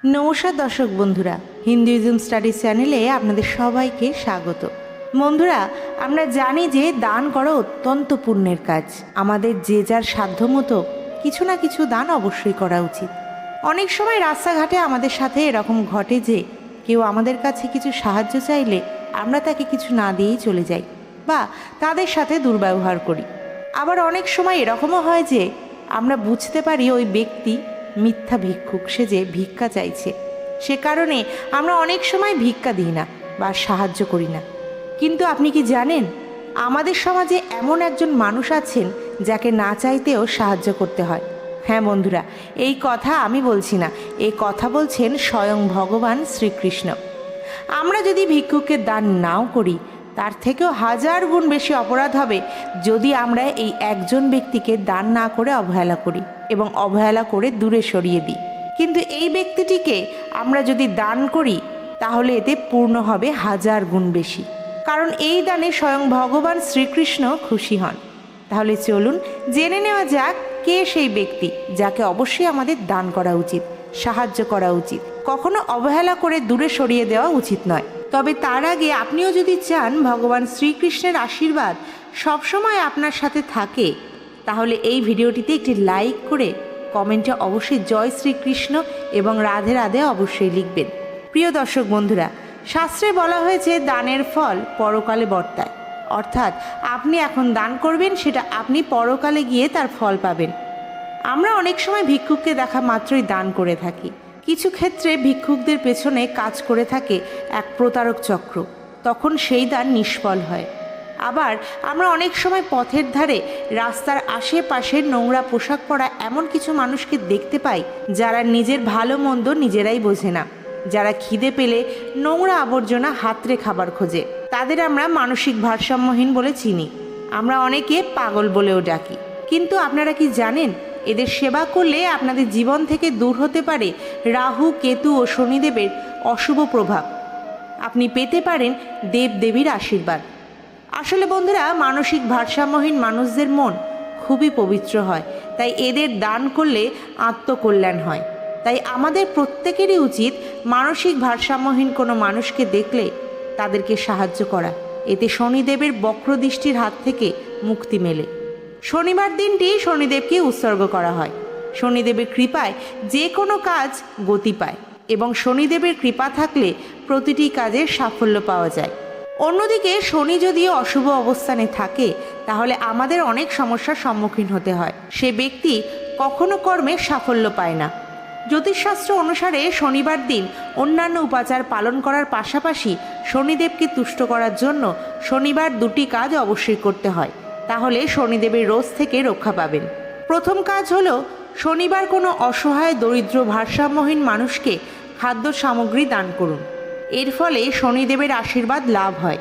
নমস্কার দর্শক বন্ধুরা, হিন্দুইজম স্টাডিজ চ্যানেলে আপনাদের সবাইকে স্বাগত। বন্ধুরা, আমরা জানি যে দান করা অত্যন্ত পুণ্যের কাজ। আমাদের যে যার সাধ্যমতো কিছু না কিছু দান অবশ্যই করা উচিত। অনেক সময় রাস্তাঘাটে আমাদের সাথে এরকম ঘটে যে কেউ আমাদের কাছে কিছু সাহায্য চাইলে আমরা তাকে কিছু না দিয়েই চলে যাই বা তাদের সাথে দুর্ব্যবহার করি। আবার অনেক সময় এরকমও হয় যে আমরা বুঝতে পারি ওই ব্যক্তি মিথ্যা ভিক্ষুক সেজে ভিক্ষা চাইছে, সে কারণে আমরা অনেক সময় ভিক্ষা দিই না বা সাহায্য করি না। কিন্তু আপনি কি জানেন, আমাদের সমাজে এমন একজন মানুষ আছেন যাকে না চাইতেও সাহায্য করতে হয়। হ্যাঁ বন্ধুরা, এই কথা আমি বলছি না, এই কথা বলছেন স্বয়ং ভগবান শ্রীকৃষ্ণ। আমরা যদি ভিক্ষুককে দান নাও করি, তার থেকেও হাজার গুণ বেশি অপরাধ হবে যদি আমরা এই একজন ব্যক্তিকে দান না করে অবহেলা করি এবং অবহেলা করে দূরে সরিয়ে দিই। কিন্তু এই ব্যক্তিটিকে আমরা যদি দান করি তাহলে এতে পূর্ণ হবে হাজার গুণ বেশি, কারণ এই দানে স্বয়ং ভগবান শ্রীকৃষ্ণ খুশি হন। তাহলে চলুন জেনে নেওয়া যাক কে সেই ব্যক্তি যাকে অবশ্যই আমাদের দান করা উচিত, সাহায্য করা উচিত, কখনো অবহেলা করে দূরে সরিয়ে দেওয়া উচিত নয়। তবে তার আগে আপনিও যদি চান ভগবান শ্রীকৃষ্ণের আশীর্বাদ সবসময় আপনার সাথে থাকে, তাহলে এই ভিডিওটিতে একটি লাইক করে কমেন্টে অবশ্যই জয় শ্রীকৃষ্ণ এবং রাধে রাধে অবশ্যই লিখবেন। প্রিয় দর্শক বন্ধুরা, শাস্ত্রে বলা হয়েছে দানের ফল পরকালে বর্তায়, অর্থাৎ আপনি এখন দান করবেন, সেটা আপনি পরকালে গিয়ে তার ফল পাবেন। আমরা অনেক সময় ভিক্ষুককে দেখা মাত্রই দান করে থাকি। কিছু ক্ষেত্রে ভিক্ষুকদের পেছনে কাজ করে থাকে এক প্রতারক চক্র, তখন সেই দান নিষ্ফল হয়। আবার আমরা অনেক সময় পথের ধারে রাস্তার আশেপাশে নোংরা পোশাক পরা এমন কিছু মানুষকে দেখতে পাই যারা নিজের ভালো মন্দ নিজেরাই বোঝে না, যারা খিদে পেলে নোংরা আবর্জনা হাতড়ে খাবার খোঁজে। তাদের আমরা মানসিক ভারসাম্যহীন বলে চিনি, আমরা অনেকে পাগল বলেও ডাকি। কিন্তু আপনারা কি জানেন, এদের সেবা করলে আপনাদের জীবন থেকে দূর হতে পারে রাহু, কেতু ও শনিদেবের অশুভ প্রভাব। আপনি পেতে পারেন দেবদেবীর আশীর্বাদ। আসলে বন্ধুরা, মানসিক ভারসাম্যহীন মানুষদের মন খুবই পবিত্র হয়, তাই এদের দান করলে আত্মকল্যাণ হয়। তাই আমাদের প্রত্যেকেরই উচিত মানসিক ভারসাম্যহীন কোনো মানুষকে দেখলে তাদেরকে সাহায্য করা। এতে শনিদেবের বক্রদৃষ্টির হাত থেকে মুক্তি মেলে। শনিবার দিনটি শনিদেবকে উৎসর্গ করা হয়। শনিদেবের কৃপায় যে কোনো কাজ গতি পায় এবং শনিদেবের কৃপা থাকলে প্রতিটি কাজের সাফল্য পাওয়া যায়। অন্যদিকে শনি যদি অশুভ অবস্থানে থাকে তাহলে আমাদের অনেক সমস্যার সম্মুখীন হতে হয়। সে ব্যক্তি কখনো কর্মে সাফল্য পায় না। জ্যোতিষশাস্ত্র অনুসারে শনিবার দিন অন্যান্য উপাচার পালন করার পাশাপাশি শনিদেবকে তুষ্ট করার জন্য শনিবার দুটি কাজ অবশ্যই করতে হয়, তাহলে শনিদেবের রোজ থেকে রক্ষা পাবেন। প্রথম কাজ হলো শনিবার কোনো অসহায়, দরিদ্র, ভারসাম্যহীন মানুষকে খাদ্য সামগ্রী দান করুন। এর ফলে শনিদেবের আশীর্বাদ লাভ হয়।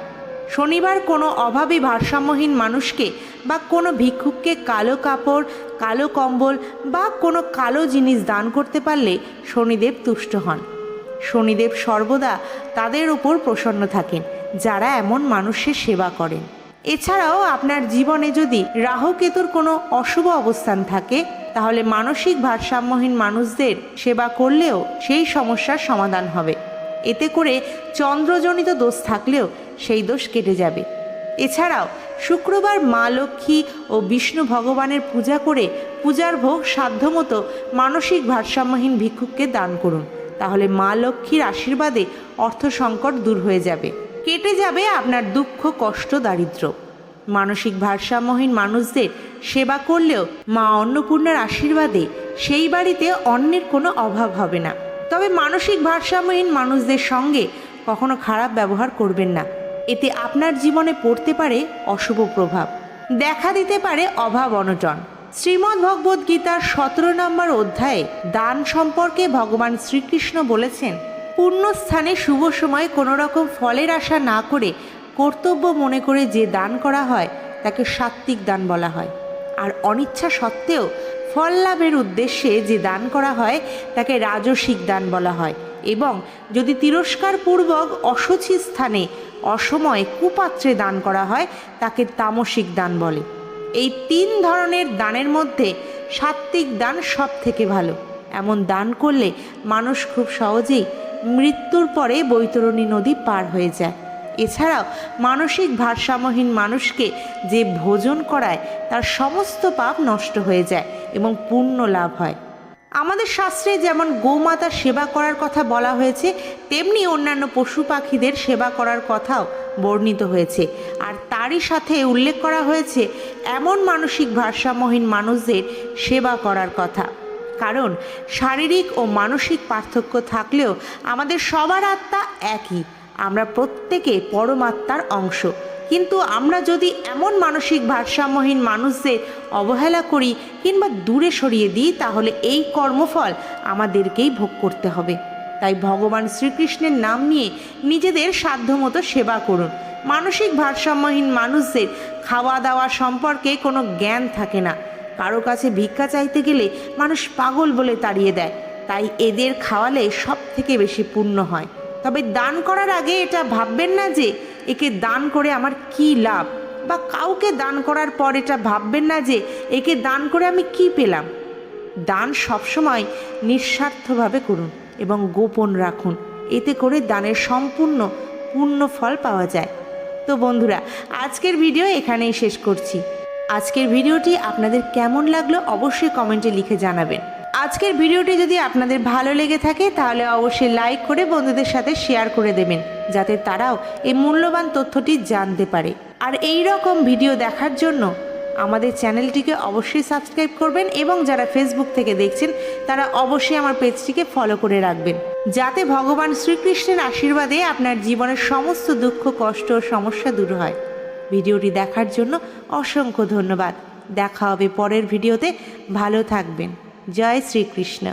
শনিবার কোনো অভাবী, ভারসাম্যহীন মানুষকে বা কোনো ভিক্ষুককে কালো কাপড়, কালো কম্বল বা কোনো কালো জিনিস দান করতে পারলে শনিদেব তুষ্ট হন। শনিদেব সর্বদা তাদের উপর প্রসন্ন থাকেন যারা এমন মানুষের সেবা করেন। এছাড়াও আপনার জীবনে যদি রাহু কেতুর কোনো অশুভ অবস্থান থাকে তাহলে মানসিক ভারসাম্যহীন মানুষদের সেবা করলেও সেই সমস্যার সমাধান হবে। এতে করে চন্দ্রজনিত দোষ থাকলেও সেই দোষ কেটে যাবে। এছাড়াও শুক্রবার মা লক্ষ্মী ও বিষ্ণু ভগবানের পূজা করে পূজার ভোগ সাধ্যমতো মানসিক ভারসাম্যহীন ভিক্ষুককে দান করুন, তাহলে মা লক্ষ্মীর আশীর্বাদে অর্থ সংকট দূর হয়ে যাবে, কেটে যাবে আপনার দুঃখ, কষ্ট, দারিদ্র্য। মানসিক ভারসাম্যহীন মানুষদের সেবা করলেও মা অন্নপূর্ণার আশীর্বাদে সেই বাড়িতে অন্নের কোনো অভাব হবে না। তবে মানসিক ভারসাম্যহীন মানুষদের সঙ্গে কখনো খারাপ ব্যবহার করবেন না, এতে আপনার জীবনে পড়তে পারে অশুভ প্রভাব, দেখা দিতে পারে অভাব, অনটন। শ্রীমদ্ ভগবদ গীতার 17 নম্বর অধ্যায়ে দান সম্পর্কে ভগবান শ্রীকৃষ্ণ বলেছেন, পুণ্যস্থানে শুভ সময়ে কোনো রকম ফলের আশা না করে কর্তব্য মনে করে যে দান করা হয় তাকে সাত্ত্বিক দান বলা হয়। আর অনিচ্ছা সত্ত্বেও ফল লাভের উদ্দেশ্যে যে দান করা হয় তাকে রাজসিক দান বলা হয়। এবং যদি তিরস্কারপূর্বক অশুচি স্থানে, অসময়ে, কুপাত্রে দান করা হয় তাকে তামসিক দান বলে। এই 3 ধরনের দানের মধ্যে সাত্ত্বিক দান সব থেকে ভালো। এমন দান করলে মানুষ খুব সহজেই মৃত্যুর পরে বৈতরণী নদী পার হয়ে যায়। এছাড়াও মানসিক ভারসাম্যহীন মানুষকে যে ভোজন করায় তার সমস্ত পাপ নষ্ট হয়ে যায় এবং পুণ্য লাভ হয়। আমাদের শাস্ত্রে যেমন গোমাতার সেবা করার কথা বলা হয়েছে, তেমনি অন্যান্য পশু পাখিদের সেবা করার কথাও বর্ণিত হয়েছে। আর তারই সাথে উল্লেখ করা হয়েছে এমন মানসিক ভারসাম্যহীন মানুষদের সেবা করার কথা। কারণ শারীরিক ও মানসিক পার্থক্য থাকলেও আমাদের সবার আত্মা একই, আমরা প্রত্যেকে পরমাত্মার অংশ। কিন্তু আমরা যদি এমন মানসিক ভারসাম্যহীন মানুষদের অবহেলা করি কিংবা দূরে সরিয়ে দিই, তাহলে এই কর্মফল আমাদেরকেই ভোগ করতে হবে। তাই ভগবান শ্রীকৃষ্ণের নাম নিয়ে নিজেদের সাধ্যমতো সেবা করুন। মানসিক ভারসাম্যহীন মানুষদের খাওয়া দাওয়া সম্পর্কে কোনো জ্ঞান থাকে না। কারো কাছে ভিক্ষা চাইতে গেলে মানুষ পাগল বলে তাড়িয়ে দেয়। তাই এদের খাওয়ালে সব থেকে বেশি পুণ্য হয়। তবে দান করার আগে এটা ভাববেন না যে একে দান করে আমার কি লাভ, বা কাউকে দান করার পর এটা ভাববেন না যে একে দান করে আমি কি পেলাম। দান সবসময় নিঃস্বার্থভাবে করুন এবং গোপন রাখুন, এতে করে দানের সম্পূর্ণ পূর্ণ ফল পাওয়া যায়। তো বন্ধুরা, আজকের ভিডিও এখানেই শেষ করছি। আজকের ভিডিওটি আপনাদের কেমন লাগলো অবশ্যই কমেন্টে লিখে জানাবেন। আজকের ভিডিওটি যদি আপনাদের ভালো লেগে থাকে তাহলে অবশ্যই লাইক করে বন্ধুদের সাথে শেয়ার করে দেবেন, যাতে তারাও এই মূল্যবান তথ্যটি জানতে পারে। আর এই রকম ভিডিও দেখার জন্য আমাদের চ্যানেলটিকে অবশ্যই সাবস্ক্রাইব করবেন এবং যারা ফেসবুক থেকে দেখছেন তারা অবশ্যই আমার পেজটিকে ফলো করে রাখবেন, যাতে ভগবান শ্রীকৃষ্ণের আশীর্বাদে আপনার জীবনের সমস্ত দুঃখ কষ্ট ও সমস্যা দূর হয়। ভিডিওটি দেখার জন্য অসংখ্য ধন্যবাদ। দেখা হবে পরের ভিডিওতে। ভালো থাকবেন। জয় শ্রীকৃষ্ণ।